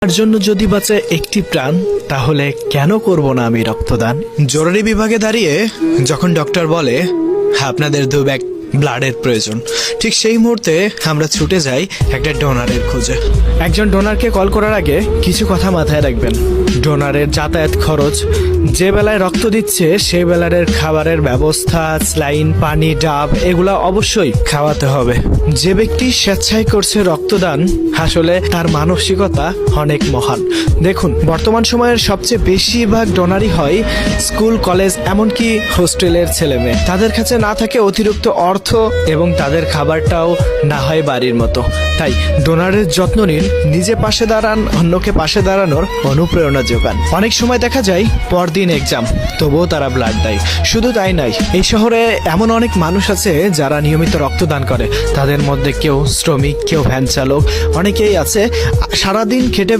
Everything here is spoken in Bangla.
তার জন্য যদি বাঁচে একটি প্রাণ, তাহলে কেন করব না আমি রক্তদান? জরুরি বিভাগে দাঁড়িয়ে যখন ডক্টর বলে আপনাদের 2 ব্যাগ ব্লাডের প্রয়োজন, ঠিক সেই মুহূর্তে আমরা ছুটে যাই একটা ডোনারের খোঁজে। একজন ডোনারকে কল করার আগে কিছু কথা মাথায় রাখবেন। ডোনারের যাতায়াত খরচ, যে বেলায় রক্ত দিচ্ছে সেই বেলার খাবারের ব্যবস্থা, স্লাইন, পানি, ডাব এগুলা অবশ্যই খাওয়াতে হবে। যে ব্যক্তি স্বেচ্ছায় করছে রক্তদান, আসলে তার মানসিকতা অনেক মহান। দেখুন, বর্তমান সময়ের সবচেয়ে বেশিরভাগ ডোনারই হয় স্কুল, কলেজ, এমনকি হোস্টেলের ছেলেমেয়ে। তাদের কাছে না থাকে অতিরিক্ত অর্থ এবং তাদের খাবারটাও না হয় বাড়ির মতো। তাই ডোনারের যত্ন নিন, নিজে পাশে দাঁড়ান, অন্যকে পাশে দাঁড়ানোর অনুপ্রেরণা যোগান। অনেক সময় দেখা যায় পরদিন এক্সাম, তবুও তারা ব্লাড দেয়। শুধু তাই নয়, এই শহরে এমন অনেক মানুষ আছে যারা নিয়মিত রক্তদান করে। তাদের মধ্যে কেউ শ্রমিক, কেউ ভ্যান চালক, অনেকেই আছে সারাদিন খেটে